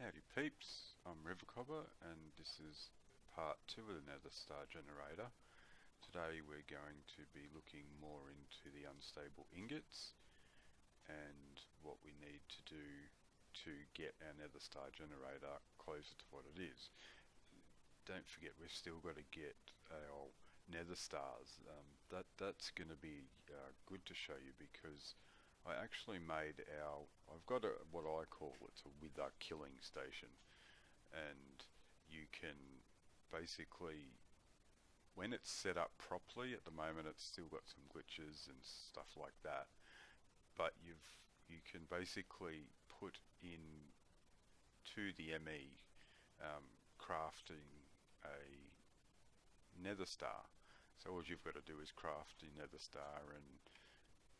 Howdy peeps, I'm Rivercobber and this is part 2 of the netherstar generator. Today we're going to be looking more into the unstable ingots and what we need to do to get our netherstar generator closer to what it is. Don't forget, we've still got to get our netherstars. That's going to be good to show you, because I actually made I've got what I call it's a wither killing station, and you can basically, when it's set up properly, at the moment it's still got some glitches and stuff like that, but you can basically put in to the ME crafting a netherstar. So all you've got to do is craft a netherstar and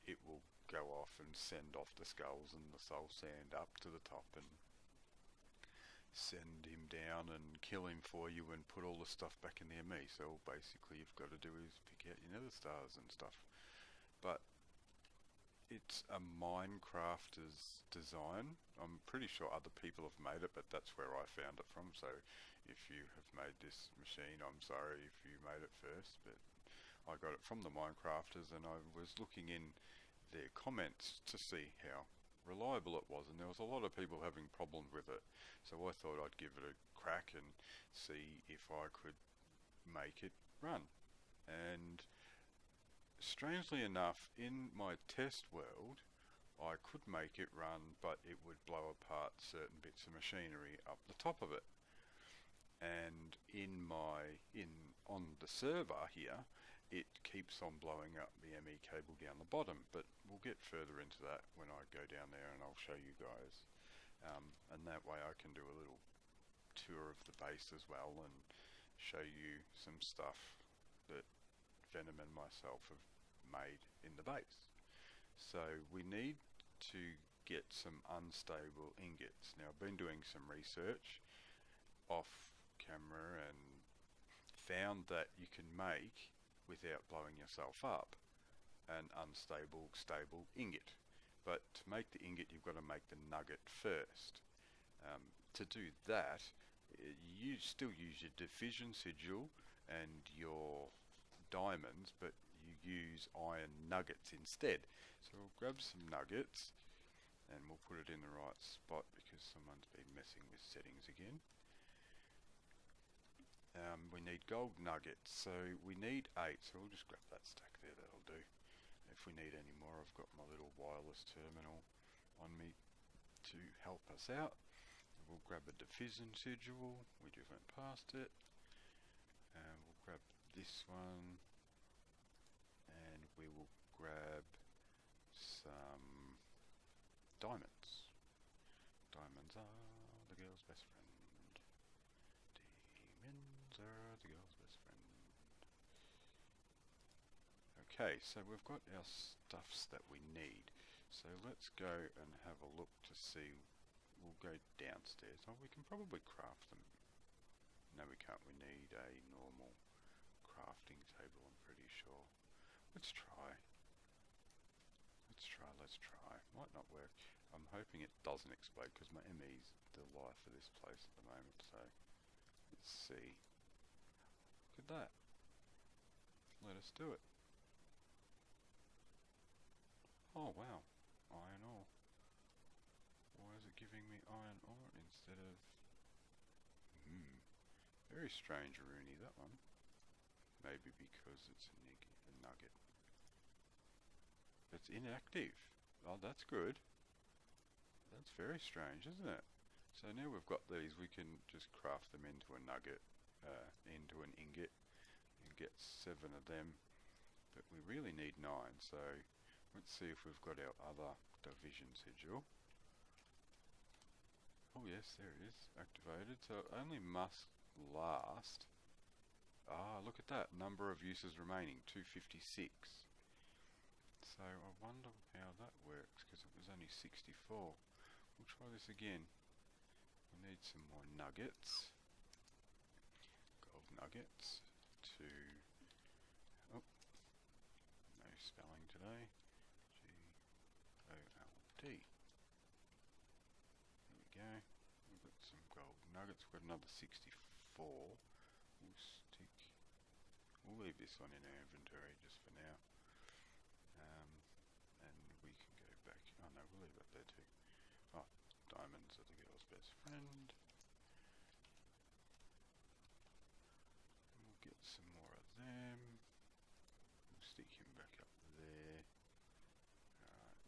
it will go off and send off the skulls and the soul sand up to the top and send him down and kill him for you and put all the stuff back in the ME. So all basically you've got to do is pick out your netherstars and stuff. But it's a Minecrafter's design. I'm pretty sure other people have made it, but that's where I found it from. So if you have made this machine, I'm sorry if you made it first, but I got it from the Minecrafters, and I was looking in their comments to see how reliable it was, and there was a lot of people having problems with it. So I thought I'd give it a crack and see if I could make it run. And strangely enough, in my test world I could make it run, but it would blow apart certain bits of machinery up the top of it. And on the server here, it keeps on blowing up the ME cable down the bottom, but we'll get further into that when I go down there and I'll show you guys, and that way I can do a little tour of the base as well and show you some stuff that Venom and myself have made in the base. So we need to get some unstable ingots. Now I've been doing some research off camera and found that you can make, without blowing yourself up, an unstable stable ingot. But to make the ingot you've got to make the nugget first. To do that you still use your division sigil and your diamonds, but you use iron nuggets instead. So we'll grab some nuggets and we'll put it in the right spot because someone's been messing with settings again. We need gold nuggets, so we need 8, so we'll just grab that stack there, that'll do. If we need any more, I've got my little wireless terminal on me to help us out. We'll grab a division sigil, we just went past it, and we'll grab this one, and we will grab some diamonds. Diamonds are the girl's best friend. Diamonds are the girl's best friend. Okay, so we've got our stuffs that we need. So let's go and have a look to see. We'll go downstairs. Oh, we can probably craft them. No, we can't. We need a normal crafting table, I'm pretty sure. Let's try. Let's try. Might not work. I'm hoping it doesn't explode because my ME's the life of this place at the moment, so let's see. Look at that. Let us do it. Oh wow. Iron ore. Why is it giving me iron ore instead of... Very strange Rooney, that one. Maybe because it's a nugget. It's inactive. Oh, that's good. That's very strange, isn't it? So now we've got these, we can just craft them into a nugget, into an ingot, and get 7 of them. But we really need 9, so let's see if we've got our other division sigil. Oh yes, there it is, activated. So it only must last... Ah, look at that, number of uses remaining, 256. So I wonder how that works, because it was only 64. We'll try this again. We need some more nuggets. Gold nuggets to... Oh, no spelling today. G-O-L-D. There we go. We've got some nuggets. We've got another 64. We'll leave this one in our inventory just for now. And we can go back. Oh no, we'll leave it there too. Oh, diamonds are the girl's best friend. And we'll get some more of them. We'll stick him back up there.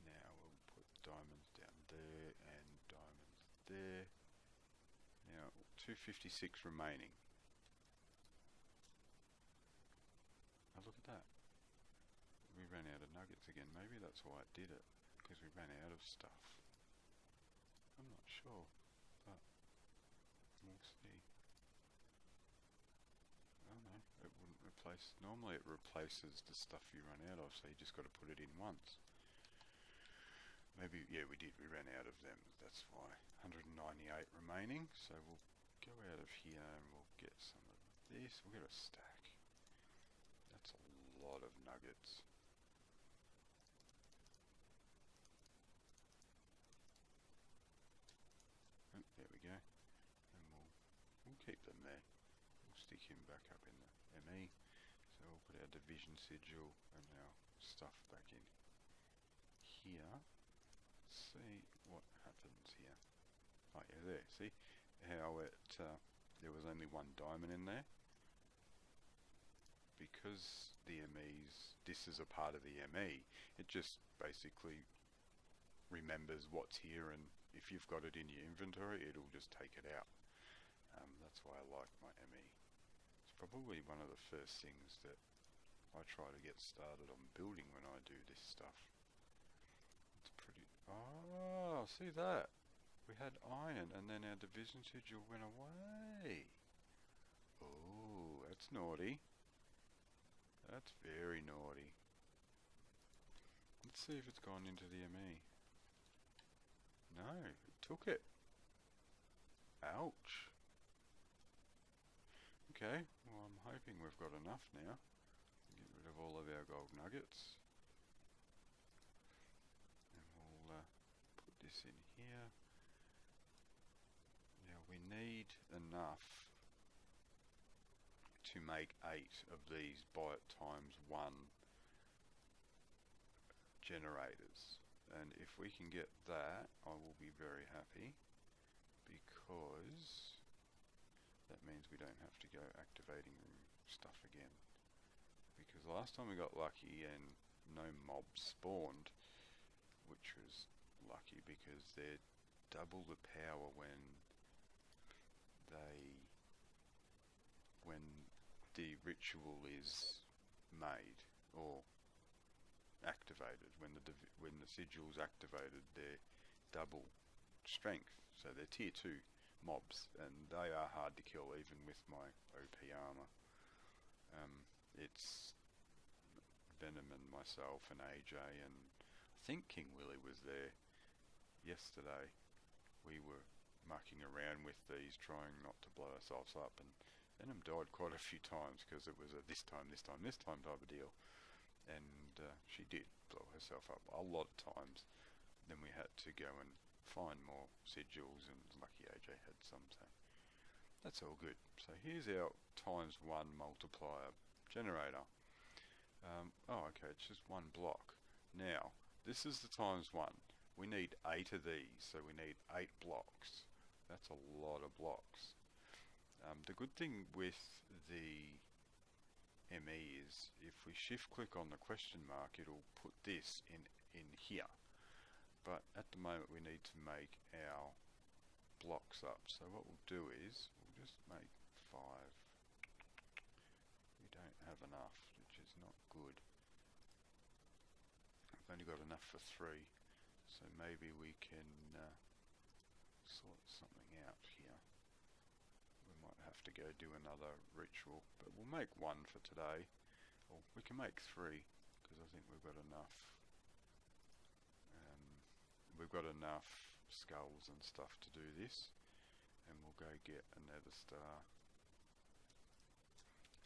Now we'll put diamonds down there and diamonds there. Now 256 remaining. Oh, look at that. We ran out of nuggets again. Maybe that's why it did it, because we ran out of stuff. I'm not sure, but we'll see. Oh no, it wouldn't replace. Normally it replaces the stuff you run out of, so you just got to put it in once. Maybe, yeah, we did. We ran out of them. That's why. 198 remaining. So we'll go out of here and we'll get some of this. We'll get a stack. That's a lot of nuggets. Oh, there we go. And we'll keep them there. We'll stick him back up in the ME. So we'll put our division sigil and our stuff back in here. See what happens here. Oh yeah, there. See how it there was only one diamond in there? Because the ME's, this is a part of the ME, it just basically remembers what's here, and if you've got it in your inventory, it'll just take it out. That's why I like my ME. It's probably one of the first things that I try to get started on building when I do this stuff. It's pretty... Oh, see that? We had iron and then our division sigil went away. Oh, that's naughty. That's very naughty. Let's see if it's gone into the ME. No, it took it. Ouch. Okay, well I'm hoping we've got enough now. Get rid of all of our gold nuggets. And we'll put this in here. Now we need enough to make 8 of these byte times 1 generators, and if we can get that, I will be very happy, because that means we don't have to go activating stuff again. Because last time we got lucky and no mobs spawned, which was lucky because they're double the power when the ritual is made or activated. When the sigil's activated, they're double strength, so they're tier 2 mobs, and they are hard to kill even with my OP armor. It's Venom and myself and AJ, and I think King Willie was there yesterday. We were mucking around with these, trying not to blow ourselves up, and Venom died quite a few times because it was a this time type of deal, and she did blow herself up a lot of times. Then we had to go and find more sigils, and lucky AJ had some, so that's all good. So here's our ×1 multiplier generator. Oh okay, it's just one block. Now this is the ×1. We need 8 of these, so we need 8 blocks. That's a lot of blocks. The good thing with the ME is if we shift click on the question mark, it'll put this in here. But at the moment we need to make our blocks up. So what we'll do is we'll just make 5. We don't have enough, which is not good. I've only got enough for 3, so maybe we can sort something out here. We might have to go do another ritual, but we'll make 1 for today. Or we can make 3 because I think we've got enough. We've got enough skulls and stuff to do this, and we'll go get a nether star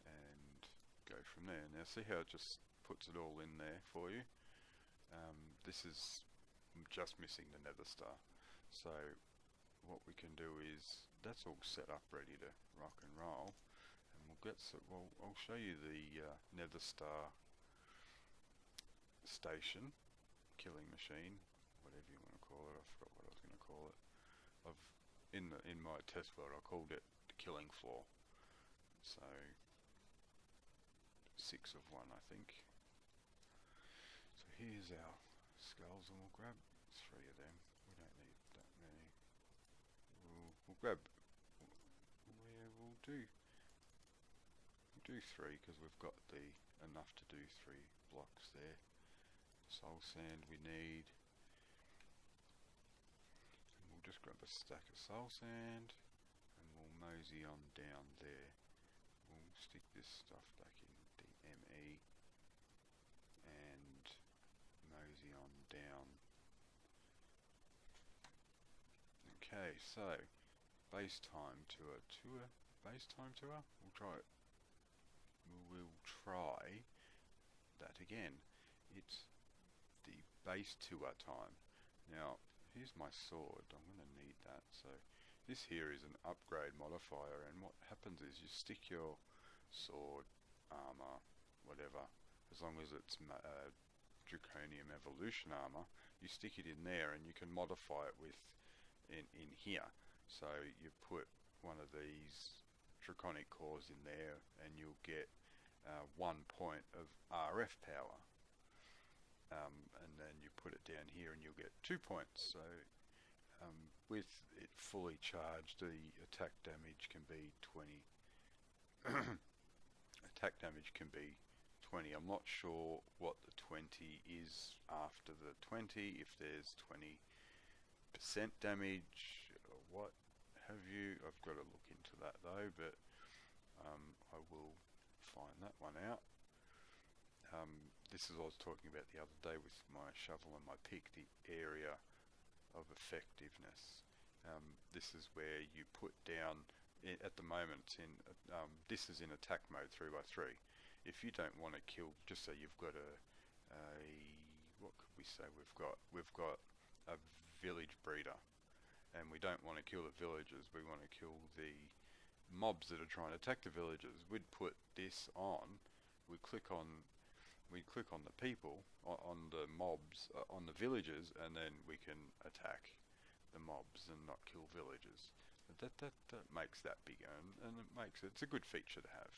and go from there. Now see how it just puts it all in there for you? This is just missing the nether star, so what we can do is that's all set up ready to rock and roll. And we'll get well, I'll show you the netherstar station, killing machine, whatever you want to call it. I forgot what I was going to call it. In my test world I called it the killing floor. So 6 of 1 I think. So here's our skulls, and we'll grab 3 of them. We don't need that many. We'll grab, we'll do 3 because we've got enough to do 3 blocks there. Soul sand we need. And we'll just grab a stack of soul sand and we'll mosey on down there. We'll stick this stuff back in the ME and mosey on down. Okay, so base time tour. We'll try it. We'll try that again. It's the base tour time. Now here's my sword. I'm going to need that. So this here is an upgrade modifier, and what happens is you stick your sword, armor, whatever, as long as it's draconium evolution armor, you stick it in there and you can modify it with in here. So you put one of these draconic cores in there and you'll get 1 point of RF power, and then you put it down here and you'll get 2 points. So with it fully charged, the attack damage can be 20. Attack damage can be 20. I'm not sure what the 20 is after the 20, if there's 20% damage or what have you. I've got to look into that though, but I will find that one out. This is what I was talking about the other day with my shovel and my pick, the area of effectiveness. This is where you put down, at the moment it's in, this is in attack mode 3x3. If you don't want to kill, just say you've got a what could we say we've got a village breeder, and we don't want to kill the villagers, we want to kill the mobs that are trying to attack the villagers. We'd put this on, we click on the people, on the mobs, on the villagers, and then we can attack the mobs and not kill villagers. That makes that bigger, and it's a good feature to have.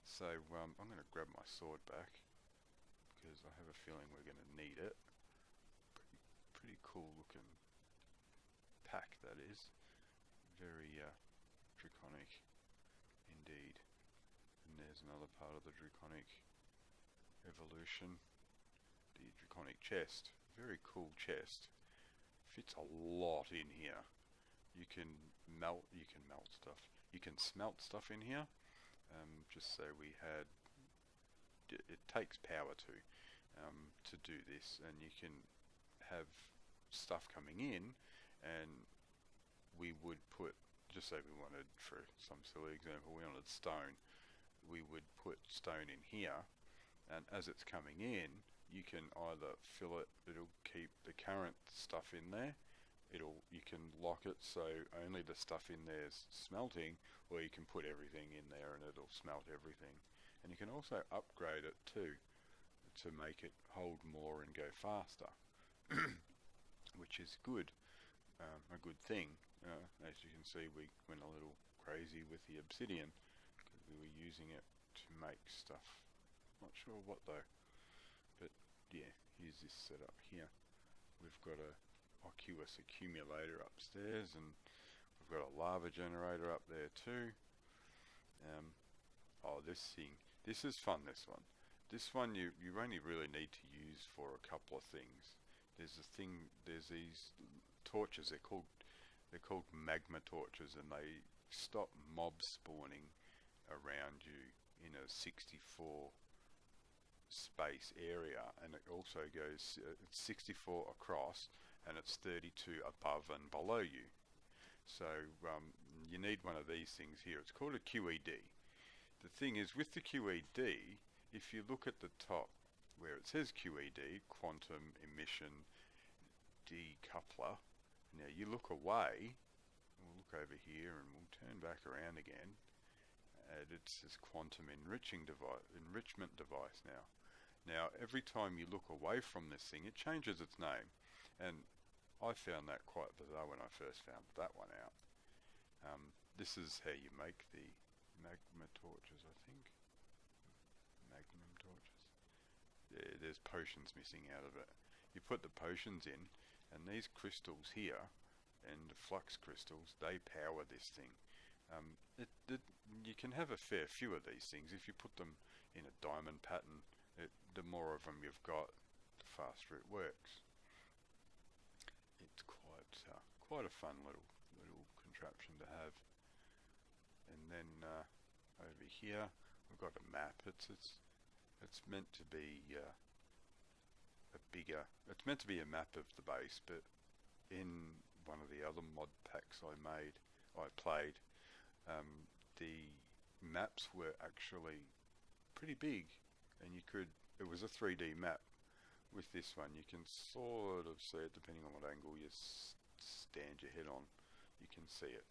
So I'm going to grab my sword back because I have a feeling we're going to need it. Pretty cool looking pack that is. Very draconic indeed. And there's another part of the draconic evolution, the draconic chest. Very cool chest. Fits a lot in here. You can melt stuff. You can smelt stuff in here. Just so we had, it takes power to do this, and you can have stuff coming in, and we would put, just say we wanted, for some silly example, we wanted stone, we would put stone in here, and as it's coming in, you can either fill it, it'll keep the current stuff in there, you can lock it so only the stuff in there is smelting, or you can put everything in there and it'll smelt everything. And you can also upgrade it too to make it hold more and go faster, which is good, a good thing. As you can see, we went a little crazy with the obsidian because we were using it to make stuff. Not sure what though, but yeah, here's this setup here. We've got a Oculus accumulator upstairs, and we've got a lava generator up there too. Oh, this is fun. This one you only really need to use for a couple of things. There's these torches, they're called magma torches, and they stop mob spawning around you in a 64 space area, and it also goes, it's 64 across, and it's 32 above and below you. So you need one of these things here. It's called a QED. The thing is, with the QED, if you look at the top where it says QED, quantum emission decoupler, now you look away, we'll look over here and we'll turn back around again. And it's this quantum enrichment device now. Now, every time you look away from this thing, it changes its name. And I found that quite bizarre when I first found that one out. This is how you make the magma torches, I think. Magnum torches. There's potions missing out of it. You put the potions in, and these crystals here, and the flux crystals, they power this thing. You can have a fair few of these things. If you put them in a diamond pattern, the more of them you've got, the faster it works. It's quite a fun little contraption to have. And then over here we've got a map. It's meant to be it's meant to be a map of the base, but in one of the other mod packs I played, the maps were actually pretty big, and it was a 3D map. With this one you can sort of see it depending on what angle you stand your head on. You can see it.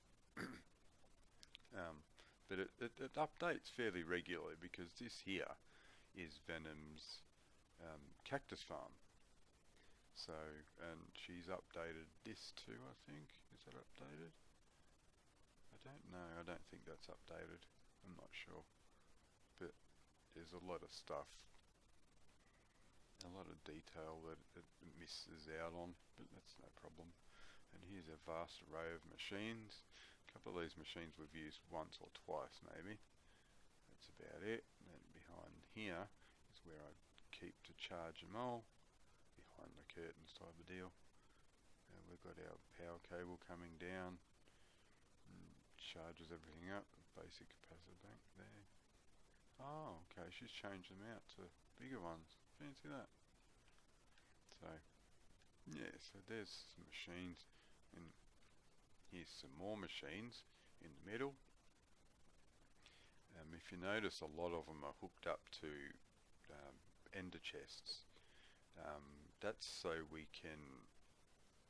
But it updates fairly regularly, because this here is Venom's cactus farm. So, and she's updated this too, I think. Is that updated? I don't know. I don't think that's updated. I'm not sure. But there's a lot of stuff, a lot of detail that it misses out on, but that's no problem. And here's a vast array of machines. A couple of these machines we've used once or twice maybe. That's about it. And then behind here is where I keep to charge them all, behind the curtains type of deal. And we've got our power cable coming down, charges everything up. Basic capacitor bank there. Oh, okay, she's changed them out to bigger ones. Fancy that. So yeah, so there's some machines, and here's some more machines in the middle. If you notice, a lot of them are hooked up to ender chests. That's so we can,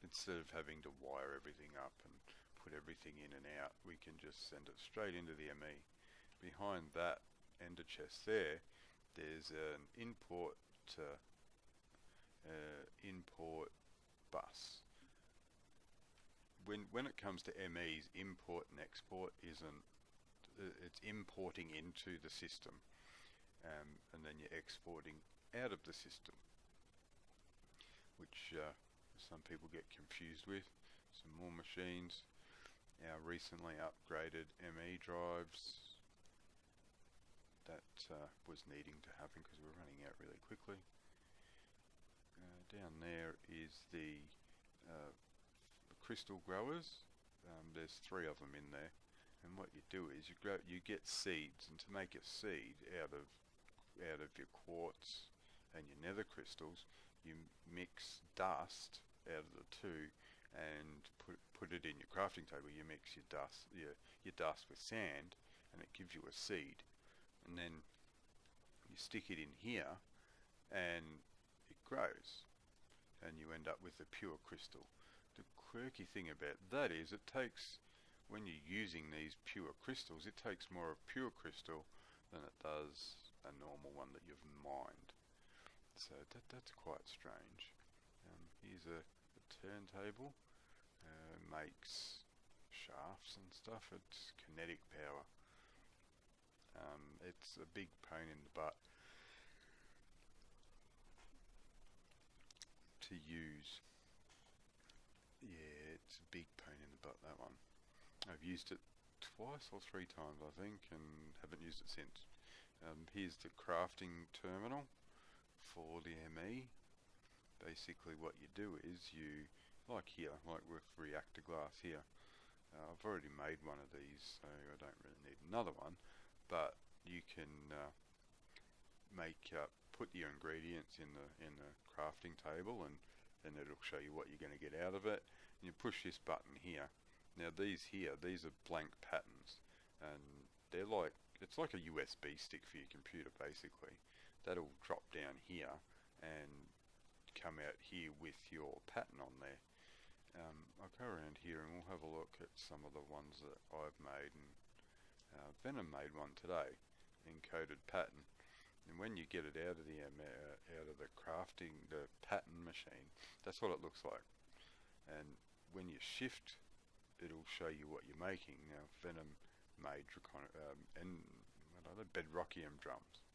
instead of having to wire everything up and put everything in and out, we can just send it straight into the ME. Behind that ender chest there's an import bus. When it comes to MEs, import and export it's importing into the system, and then you're exporting out of the system, which some people get confused with. Some more machines. Our recently upgraded ME drives, that was needing to happen because we're running out really quickly. Down there is the crystal growers. There's 3 of them in there, and what you do is you get seeds, and to make a seed out of your quartz and your nether crystals, you mix dust out of the two and put it in your crafting table. You mix your dust with sand, and it gives you a seed, and then you stick it in here and it grows, and you end up with a pure crystal. The quirky thing about that is when you're using these pure crystals, it takes more of pure crystal than it does a normal one that you've mined. So that's quite strange. Here's a turntable. Makes shafts and stuff. It's kinetic power. It's a big pain in the butt to use. Yeah, it's a big pain in the butt, that one. I've used it twice or 3 times, I think, and haven't used it since. Here's the crafting terminal for the ME. Basically what you do is like with reactor glass here, I've already made one of these, so I don't really need another one, but you can put your ingredients in the crafting table, and it'll show you what you're going to get out of it. And you push this button here. Now these are blank patterns, and it's like a USB stick for your computer basically. That'll drop down here and come out here with your pattern on there. I'll go around here and we'll have a look at some of the ones that I've made. And Venom made one today, encoded pattern. And when you get it out of the crafting, the pattern machine, that's what it looks like. And when you shift, it'll show you what you're making. Now, Venom made bedrockium drums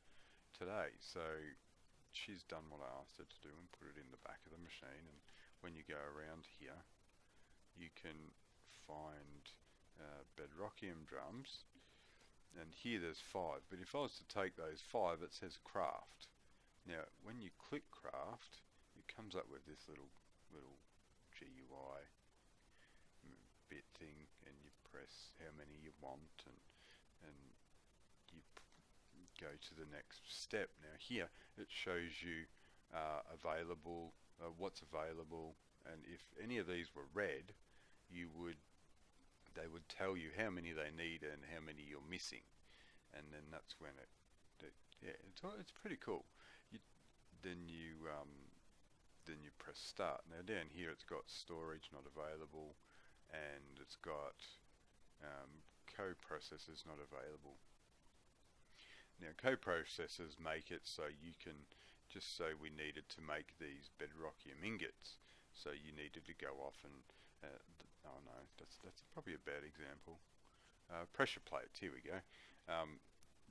today, so she's done what I asked her to do and put it in the back of the machine. And when you go around here, you can find bedrockium drums. And here there's 5, but if I was to take those 5, it says craft. Now when you click craft, it comes up with this little GUI bit thing, and you press how many you want, and you go to the next step. Now here it shows you available, what's available, and if any of these were red, they would tell you how many they need and how many you're missing, and then that's when it's pretty cool. Then you press start. Now down here it's got storage not available, and it's got co-processors not available. Now co-processors make it so you can just say we needed to make these bedrockium ingots, so you needed to go off and oh no, that's probably a bad example. Pressure plates, here we go.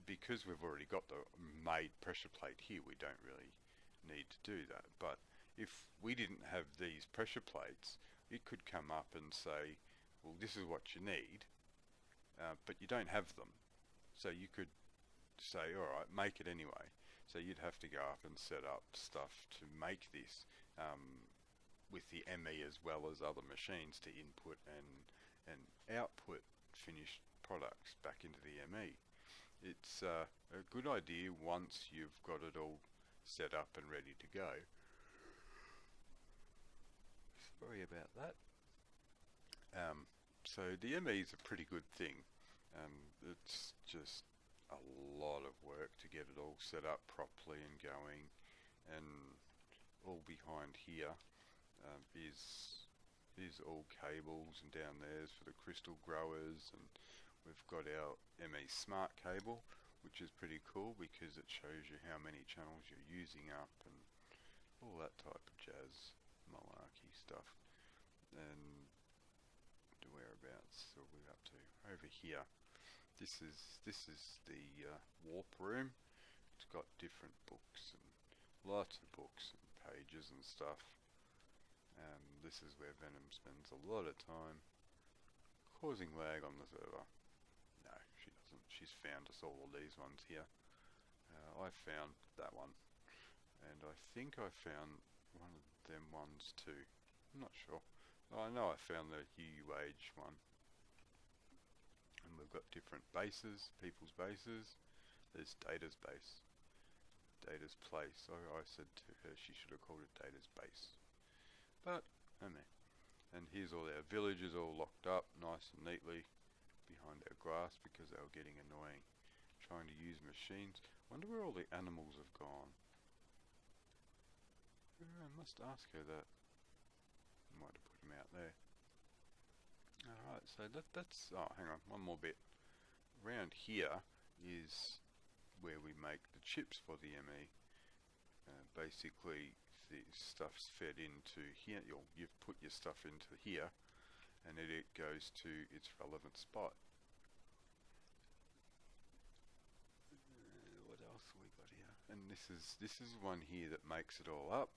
Because we've already got the made pressure plate here, we don't really need to do that. But if we didn't have these pressure plates, it could come up and say, well, this is what you need, but you don't have them. So you could say, alright, make it anyway. So you'd have to go up and set up stuff to make this with the ME as well as other machines to input and output finished products back into the ME. It's a good idea once you've got it all set up and ready to go. Sorry about that. So the ME is a pretty good thing. It's just a lot of work to get it all set up properly and going, and all behind here is all cables, and down there's for the crystal growers, and we've got our ME smart cable, which is pretty cool because it shows you how many channels you're using up and all that type of jazz malarkey stuff. And whereabouts are we up to? Over here. This is the warp room. It's got different books and lots of books and pages and stuff. This is where Venom spends a lot of time causing lag on the server. No, she doesn't. She's found us all of these ones here. I found that one, and I think I found one of them ones too. I'm not sure. I know I found the UUH one. And we've got different bases, people's bases. There's Data's base, Data's place. I said to her she should have called it Data's base, but I mean. And here's all our villages all locked up nice and neatly behind our grass because they were getting annoying trying to use machines. Wonder where all the animals have gone. I must ask her that. Might have put them out there. Alright, so that's, oh hang on, one more bit. Around here is where we make the chips for the ME. Basically the stuff's fed into here. You've put your stuff into here, and it goes to its relevant spot. What else have we got here? And this is one here that makes it all up.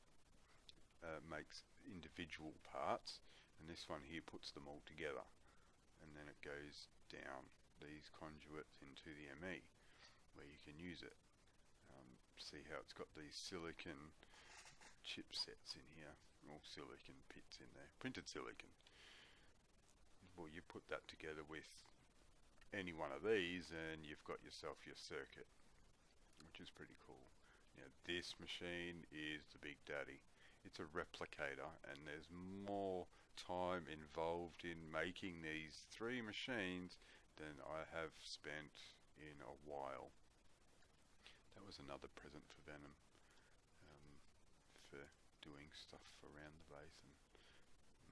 Makes individual parts, and this one here puts them all together, and then it goes down these conduits into the ME where you can use it. See how it's got these silicon chipsets in here, all silicon pits in there, printed silicon. Well, you put that together with any one of these and you've got yourself your circuit, which is pretty cool. Now this machine is the big daddy. It's a replicator, and there's more time involved in making these 3 machines than I have spent in a while. That was another present for Venom, for doing stuff around the base and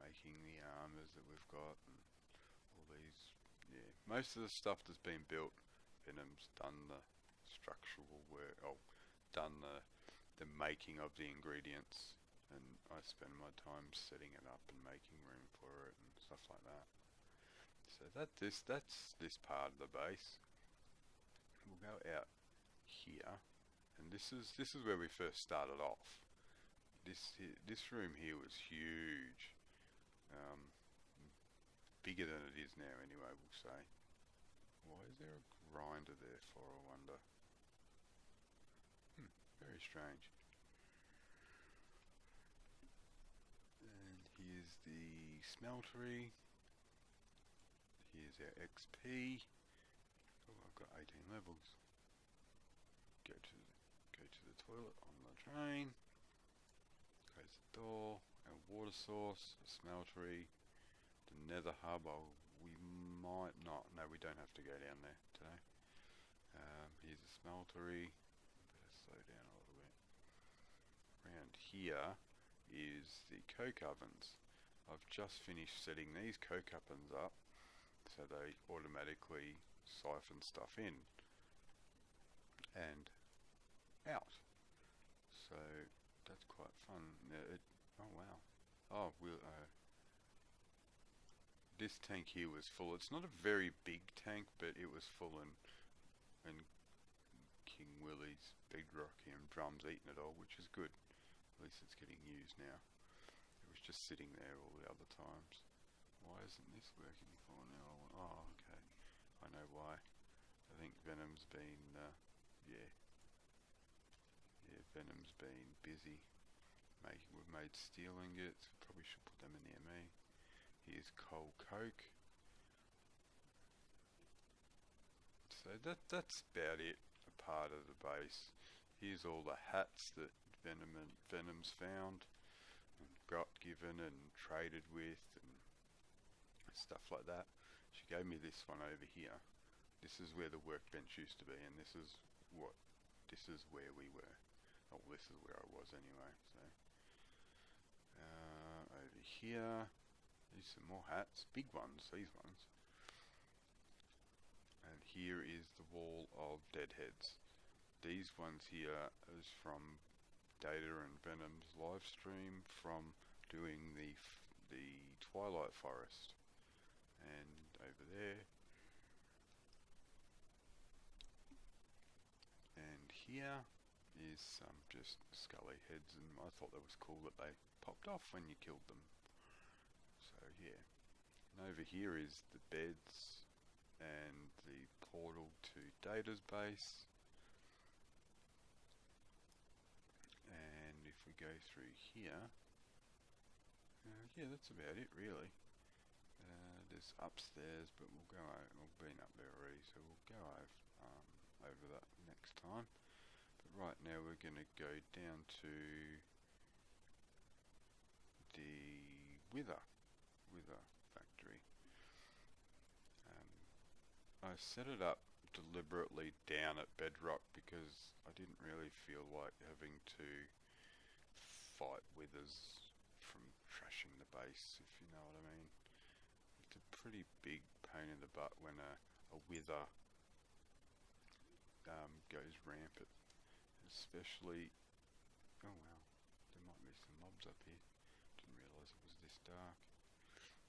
making the armors that we've got and all these. Yeah, most of the stuff that's been built, Venom's done the structural work, done the making of the ingredients, and I spend my time setting it up and making room for it and stuff like that. So that's this part of the base. We'll go out here, and this is where we first started off. This room here was huge, bigger than it is now anyway, we'll say. Why is there a grinder there for, I wonder? Very strange. And here's the smeltery. Here's our XP. Oh, I've got 18 levels. Go to the toilet on the train. Close the door. Our water source, a smeltery, the nether hub. We might not. No, we don't have to go down there today. Here's a smeltery. Better slow down a little bit. Around here is the coke ovens. I've just finished setting these coke ovens up so they automatically siphon stuff in and out. So that's quite fun. Oh wow. Oh, this tank here was full. It's not a very big tank, but it was full, and King Willie's bedrock and drums eating it all, which is good. At least it's getting used now. It was just sitting there all the other times. Why isn't this working for now? Oh, okay. I know why. I think Venom's been, Venom's been busy. We've made steel ingots. Probably should put them in the ME. Here's coal coke. So that's about it. A part of the base. Here's all the hats that Venom's found and got given and traded with and stuff like that. She gave me this one over here. This is where the workbench used to be, and this is where we were. Oh, this is where I was anyway. So over here, there's some more hats, big ones, these ones. And here is the wall of deadheads. These ones here is from Data and Venom's live stream from doing the Twilight Forest. And over there, and here is some just scully heads, and I thought that was cool that they popped off when you killed them. So yeah, and over here is the beds and the portal to Data's base. And if we go through here, yeah, that's about it really. There's upstairs, but we'll go over. We've been up there already, so we'll go over that next time. But right now we're going to go down to the Wither factory. I set it up deliberately down at bedrock because I didn't really feel like having to fight withers from trashing the base, if you know what I mean. It's a pretty big pain in the butt when a wither goes rampant, especially. Oh wow, there might be some mobs up here. Didn't realise it was this dark.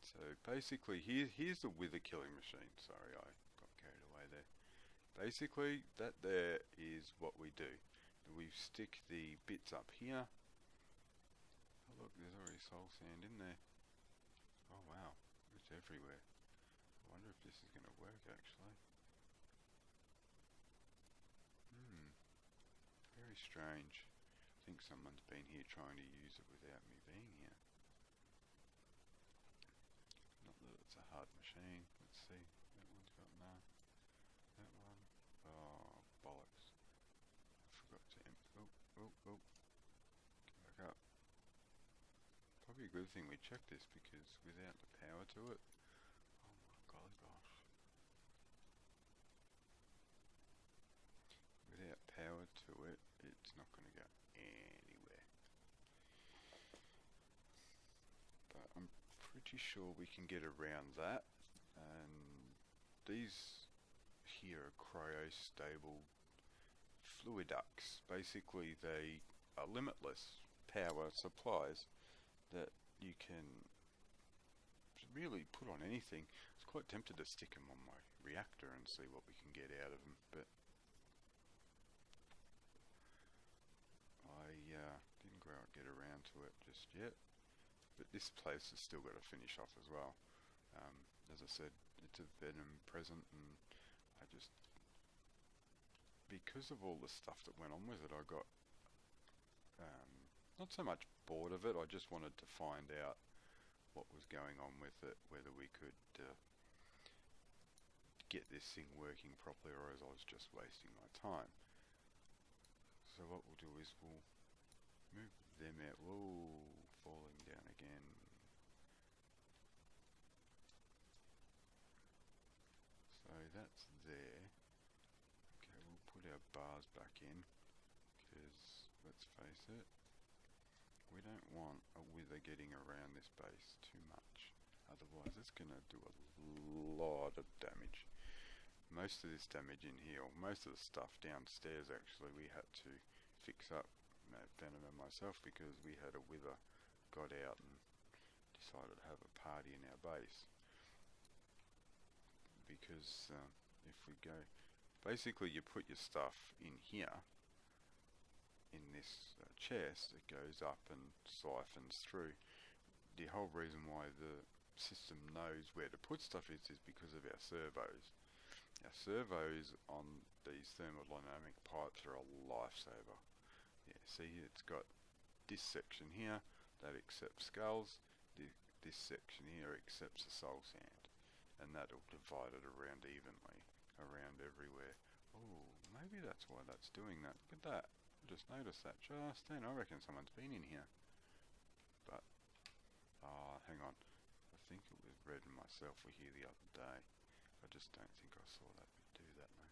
So basically, here's the wither killing machine. Sorry, I got carried away there. Basically, that there is what we do. We stick the bits up here. Oh look, there's already soul sand in there. Oh wow, it's everywhere. I wonder if this is going to work actually. Very strange. I think someone's been here trying to use it without me being here. Not that it's a hard machine. Let's see. That one's got no. That one. Oh, bollocks. I forgot to empty. Oh. Come back up. Probably a good thing we checked this because without the power to it. Oh my golly gosh. Without power to it, it's not going to go anywhere. But I'm pretty sure we can get around that. And these here are cryostable fluid ducts. Basically they are limitless power supplies that you can really put on anything. I was quite tempted to stick them on my reactor and see what we can get out of them, but I didn't get around to it just yet. But this place has still got to finish off as well. As I said, it's a Venom present, and I just, because of all the stuff that went on with it, I got not so much bored of it. I just wanted to find out what was going on with it, whether we could get this thing working properly, or as I was just wasting my time. So what we'll do is we'll move them out. Whoa, falling down again. So that's there. Okay, we'll put our bars back in, because let's face it, we don't want a wither getting around this base too much. Otherwise it's going to do a lot of damage. Most of this damage in here, or most of the stuff downstairs actually, we had to fix up, Venom and myself, because we had a wither got out and decided to have a party in our base. Because if we go, basically you put your stuff in here, in this chest, it goes up and siphons through. The whole reason why the system knows where to put stuff is because of our servos. Our servos on these thermodynamic pipes are a lifesaver. Yeah, see, it's got this section here that accepts skulls, this section here accepts the soul sand, and that'll divide it around evenly, around everywhere. Oh, maybe that's why that's doing that. Look at that. I just noticed that just then. I reckon someone's been in here. But, hang on. I think it was Red and myself were here the other day. I just don't think I saw that do that now.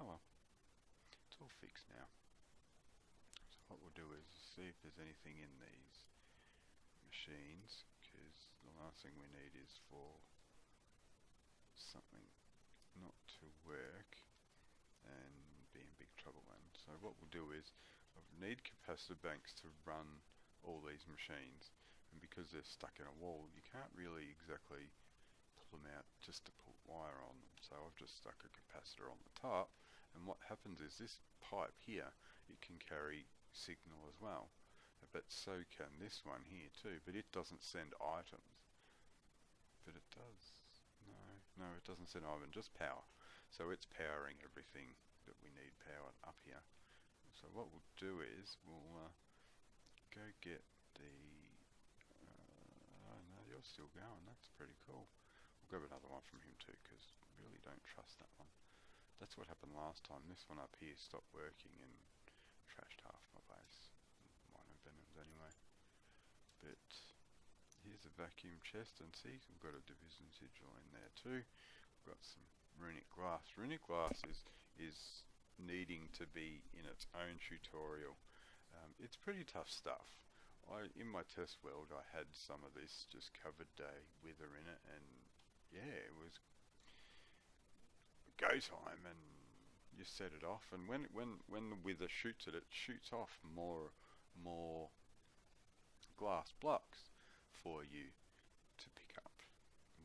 Oh well. It's all fixed now. So what we'll do is see if there's anything in these machines, because the last thing we need is for something not to work and be in big trouble then. So what we'll do is, I need capacitor banks to run all these machines, and because they're stuck in a wall, you can't really exactly pull them out just to put wire on them. So I've just stuck a capacitor on the top, and what happens is this pipe here, it can carry signal as well, but so can this one here too, but it doesn't send items. But it does. No, it doesn't send items, just power. So it's powering everything that we need powered up here. So what we'll do is we'll go get the oh no, you're still going. That's pretty cool. We'll grab another one from him too, because I really don't trust that one. That's what happened last time. This one up here stopped working and trashed half my base. Mine and Venom's anyway. But here's a vacuum chest, and see, we've got a division sigil in there too. We've got some runic glass. Runic glass is needing to be in its own tutorial. It's pretty tough stuff. In my test world, I had some of this just covered wither in it, and yeah, it was go time, and you set it off, and when the wither shoots it, it shoots off more glass blocks for you to pick up.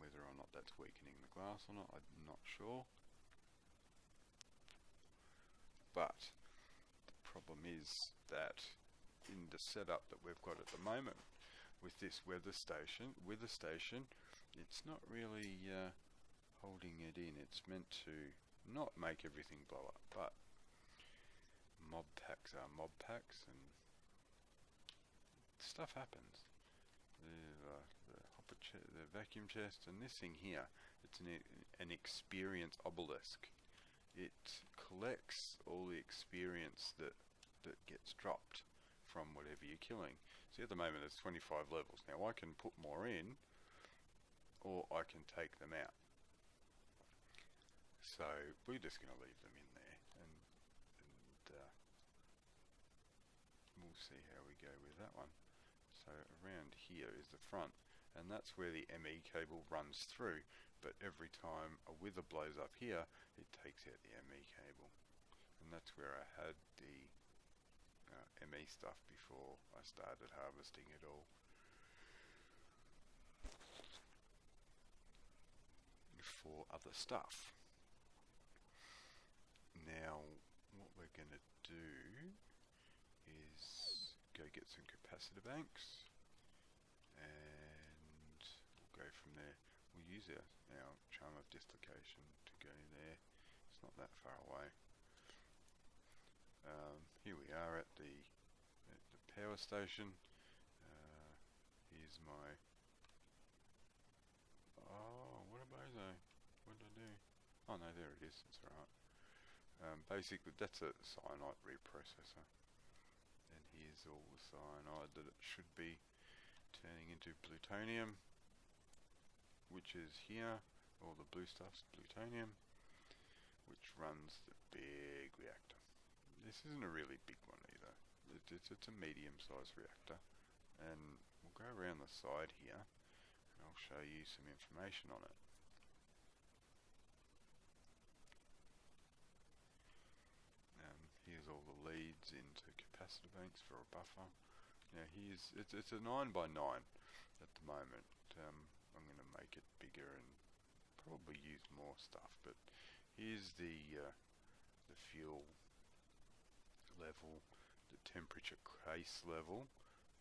Whether or not that's weakening the glass or not, I'm not sure. But the problem is that in the setup that we've got at the moment with this weather station, it's not really holding it in. It's meant to not make everything blow up, but mob packs are mob packs, and stuff happens. The vacuum chest, and this thing here, it's an experience obelisk. It collects all the experience that gets dropped from whatever you're killing. See, at the moment there's 25 levels. Now I can put more in, or I can take them out. So we're just going to leave them in there, and we'll see how we go with that one. So around here is the front, and that's where the ME cable runs through. But every time a wither blows up here, it takes out the ME cable, and that's where I had the ME stuff before I started harvesting it all. For other stuff. Now, what we're going to do is go get some capacitor banks, and we'll go from there. We'll use our charm of dislocation to go there. It's not that far away. Here we are at the power station. Here's my... Oh, what a bozo. What did I do? Oh no, there it is. That's alright. Basically, that's a cyanide reprocessor. And here's all the cyanide that it should be turning into plutonium, which is here. All the blue stuff's plutonium, which runs the big reactor. This isn't a really big one either. It's a medium-sized reactor. And we'll go around the side here, and I'll show you some information on it. Here's all the leads into capacitor banks for a buffer. Now it's a 9 by 9 at the moment. I'm going to make it bigger and probably use more stuff, but here's the fuel level, the temperature case level,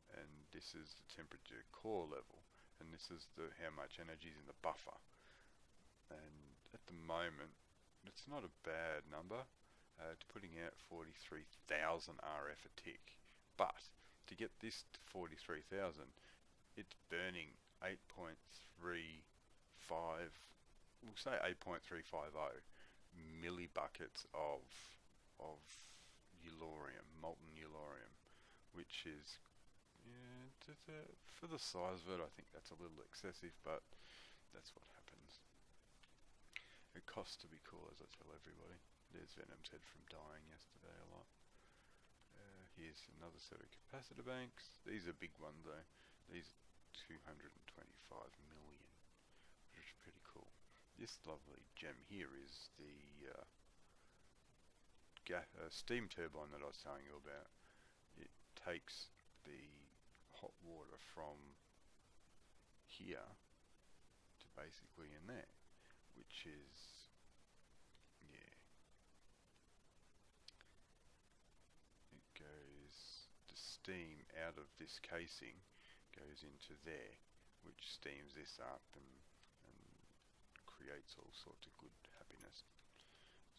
and this is the temperature core level, and this is how much energy is in the buffer. And at the moment, it's not a bad number. It's putting out 43,000 RF a tick, but to get this to 43,000, it's burning 8.35, we'll say 8.350 millibuckets of uranium, molten uranium, which is, for the size of it, I think that's a little excessive, but that's what happens. It costs to be cool, as I tell everybody. There's Venom's head from dying yesterday a lot. Here's another set of capacitor banks. These are big ones though. These are 225 million, which is pretty cool. This lovely gem here is the steam turbine that I was telling you about. It takes the hot water from here to basically in there, which is, the steam out of this casing goes into there, which steams this up and creates all sorts of good happiness.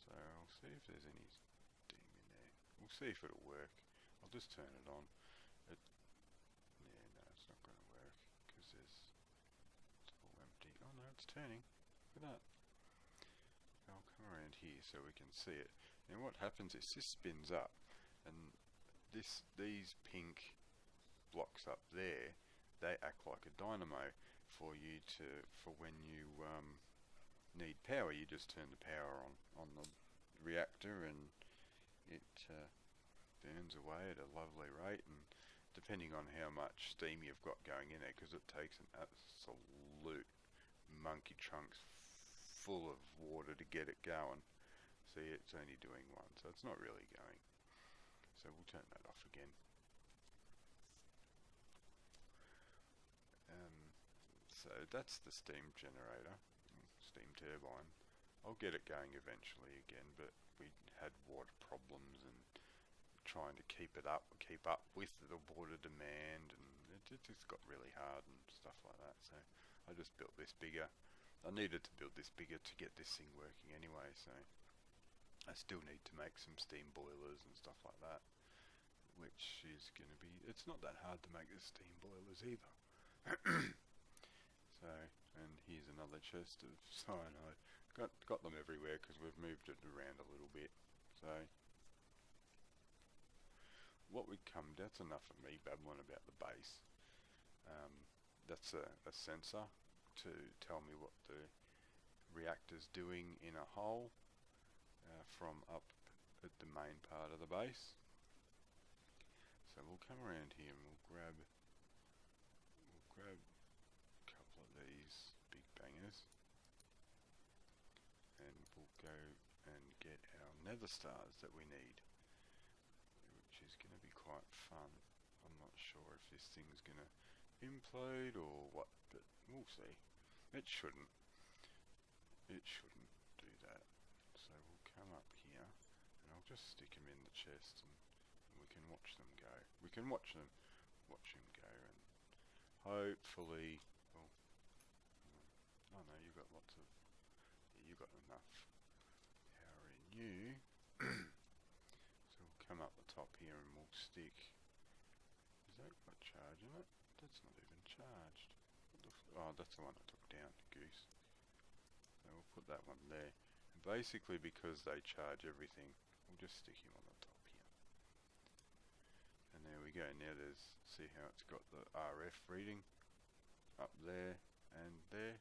So I'll see if there's any steam in there. We'll see if it'll work. I'll just turn it on. No, it's not going to work because it's all empty. Oh no, it's turning. Look at that. I'll come around here so we can see it. Now what happens is this spins up, and these pink blocks up there, they act like a dynamo for when you need power. You just turn the power on the reactor, and it burns away at a lovely rate, and depending on how much steam you've got going in there, because it takes an absolute monkey trunks full of water to get it going. See, it's only doing one, so it's not really going. So we'll turn that off again. So that's the steam generator, steam turbine. I'll get it going eventually again, but we had water problems and trying to keep up with the water demand, and it just got really hard and stuff like that. So I just built this bigger. I needed to build this bigger to get this thing working anyway, so I still need to make some steam boilers and stuff like that, which is going to be, it's not that hard to make the steam boilers either. So, and here's another chest of cyanide. Got them everywhere because we've moved it around a little bit. So what we come, that's enough of me babbling about the base. That's a sensor to tell me what the reactor's doing in a hole from up at the main part of the base. So we'll come around here and we'll grab a nether stars that we need, which is going to be quite fun. I'm not sure if this thing's going to implode or what, but we'll see. It shouldn't. It shouldn't do that. So we'll come up here and I'll just stick him in the chest and we can watch them go. We can watch him go, and hopefully, well, oh no, you've got lots of, yeah, you've got enough power in you. So we'll come up the top here and we'll stick, is that got charge in it? That's not even charged. Oh, that's the one I took down, goose. So we'll put that one there. And basically because they charge everything, we'll just stick him on the top here. And there we go. Now there's, see how it's got the RF reading up there and there.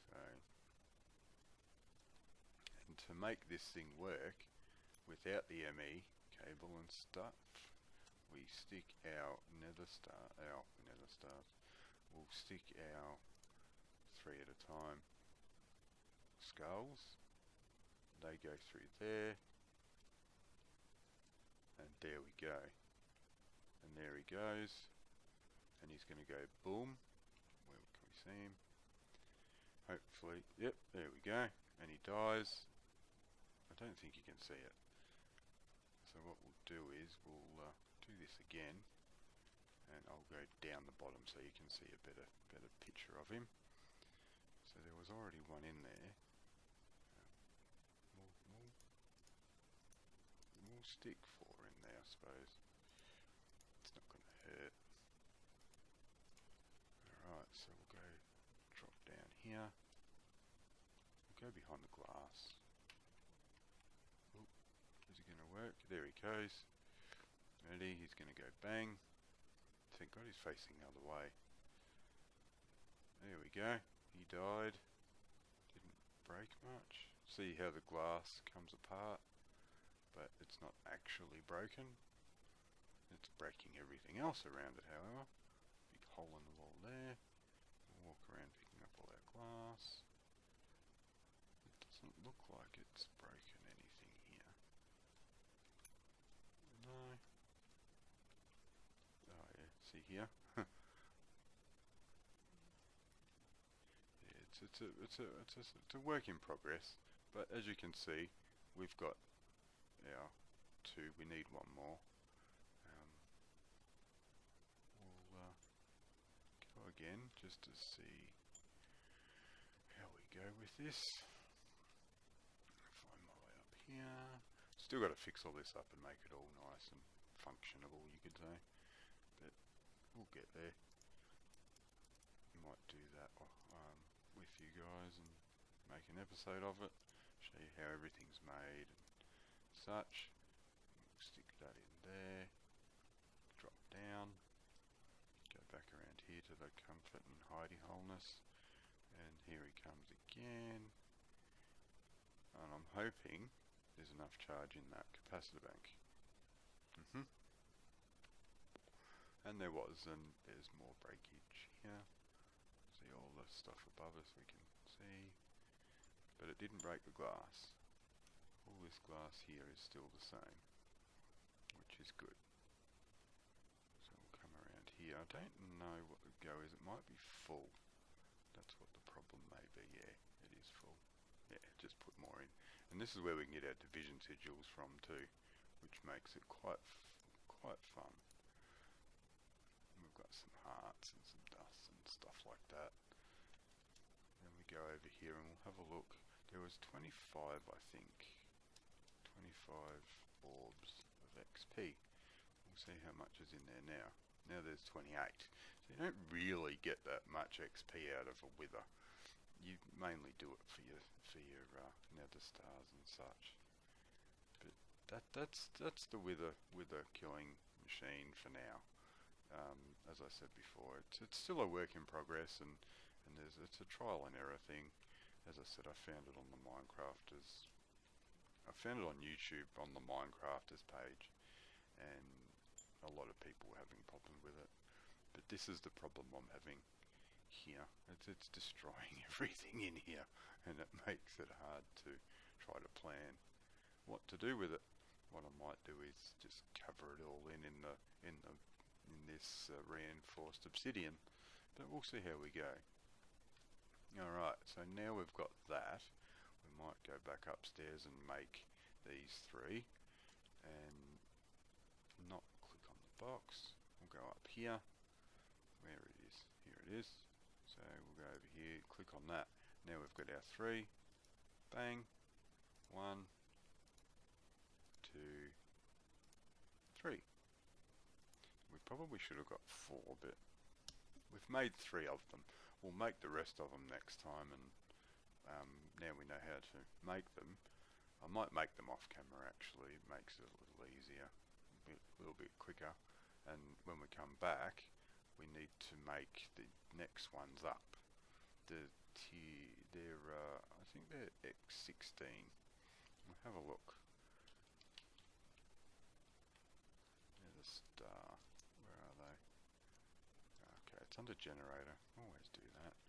So, and to make this thing work without the ME cable and stuff, we stick our nether stars, we'll stick our 3 at a time skulls. They go through there, and there we go. And there he goes, and he's going to go boom. Where can we see him? Hopefully, yep, there we go. And he dies. I don't think you can see it. So what we'll do is we'll do this again, and I'll go down the bottom so you can see a better picture of him. So there was already one in there. We'll stick 4 in there, I suppose. It's not going to hurt. Alright, so we'll go drop down here. We'll go behind the glass. Oop, is it going to work? There he goes. Ready, he's going to go bang. Thank God he's facing the other way. There we go. He died. Didn't break much. See how the glass comes apart, but it's not actually broken. It's breaking everything else around it, however. Big hole in the wall there. We'll walk around picking up all our glass. It doesn't look like it's broken anything here. No. Oh yeah, see here? Yeah, it's a work in progress, but as you can see, we've got our 2, we need 1 more. We'll go again just to see how we go with this. Find my way up here. Still got to fix all this up and make it all nice and functionable, you could say, but we'll get there. Might do that with you guys and make an episode of it, show you how everything's made and such. We'll stick that in there, drop down, go back around here to the comfort and hidey holeness, and here he comes again. And I'm hoping there's enough charge in that capacitor bank. And there was, and there's more breakage here. See all the stuff above us we can see, but it didn't break the glass. All this glass here is still the same, which is good. So we'll come around here. I don't know what the go is. It might be full. That's what the problem may be. Yeah, it is full. Yeah, just put more in. And this is where we can get our division sigils from too, which makes it quite fun. We've got some hearts and some dust and stuff like that. Then we go over here and we'll have a look. There was 25, I think. 25 orbs of XP. We'll see how much is in there now. Now there's 28. So you don't really get that much XP out of a wither. You mainly do it for your nether stars and such. But that's the wither killing machine for now. As I said before, it's still a work in progress, and it's a trial and error thing. As I said, I found it on the Minecrafters. I found it on YouTube on the Minecrafters page, and a lot of people were having problems with it. But this is the problem I'm having here. It's destroying everything in here, and it makes it hard to try to plan what to do with it. What I might do is just cover it all in this reinforced obsidian, but we'll see how we go. Alright, so now we've got that, we might go back upstairs and make these 3 and not click on the box. We'll go up here, where it is, here it is. So we'll go over here, click on that. Now we've got our 3, bang, 1, 2, 3. We probably should have got 4, but we've made 3 of them. We'll make the rest of them next time, and now we know how to make them. I might make them off camera actually, it makes it a little easier, a little bit quicker, and when we come back we need to make the next ones up. I think they're X16. We'll have a look. Nether star, where are they? Okay, it's under generator, always do that.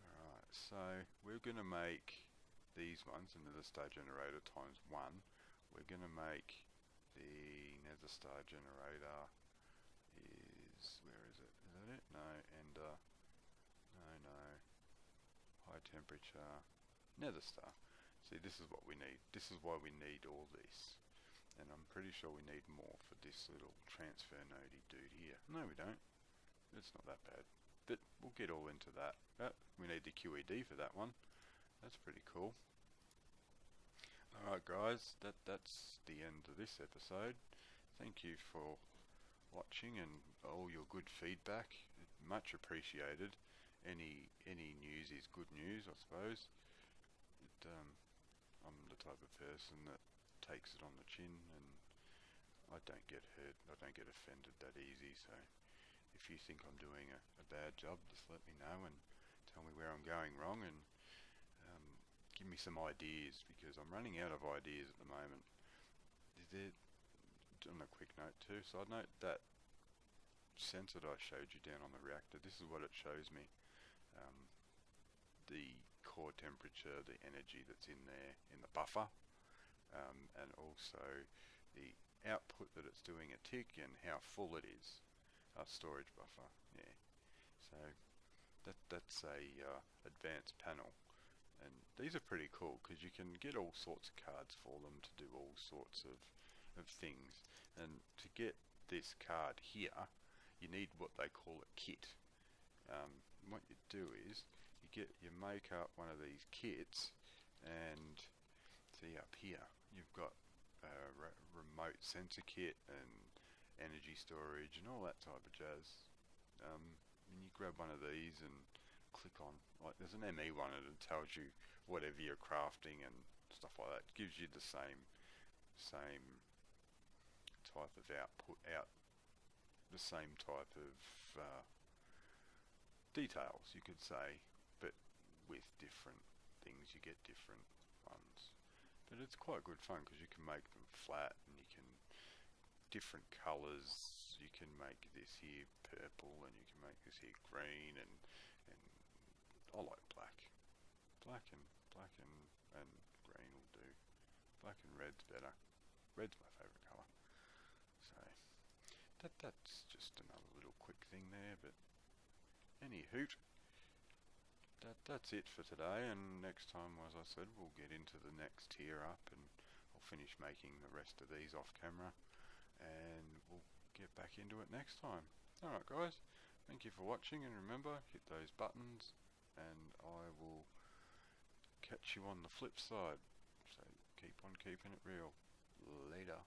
Alright, so we're going to make these ones, the nether star generator times 1. We're going to make the nether star generator is, where is it? Is that it? No, ender. No. High temperature. Nether star. See, this is what we need. This is why we need all this. And I'm pretty sure we need more for this little transfer nodey dude here. No, we don't. It's not that bad. But we'll get all into that. We need the QED for that one. That's pretty cool. Alright guys, that's the end of this episode. Thank you for watching and all your good feedback. Much appreciated. Any news is good news, I suppose. I'm the type of person that takes it on the chin, and I don't get hurt, I don't get offended that easy, so if you think I'm doing a bad job, just let me know and tell me where I'm going wrong, and give me some ideas, because I'm running out of ideas at the moment. On a quick note too, side note, that sensor that I showed you down on the reactor, this is what it shows me. The core temperature, the energy that's in there in the buffer, and also the output that it's doing a tick and how full it is. Storage buffer, yeah. So that's a advanced panel, and these are pretty cool because you can get all sorts of cards for them to do all sorts of things. And to get this card here, you need what they call a kit. What you do is you make up one of these kits, and see up here you've got a remote sensor kit and energy storage and all that type of jazz. And you grab one of these and click on, like there's an ME one, and it tells you whatever you're crafting and stuff like that. It gives you the same type of output, the same type of details, you could say, but with different things. You get different ones, but it's quite good fun because you can make them flat, and you can different colors. You can make this here purple, and you can make this here green, and I like black and green will do. Black and red's better. Red's my favourite colour. So that's just another little quick thing there, but any hoot, that's it for today, and next time, as I said, we'll get into the next tier up, and I'll finish making the rest of these off camera, and we'll get back into it next time. Alright guys, thank you for watching, and remember, hit those buttons, and I will catch you on the flip side. So keep on keeping it real. Later.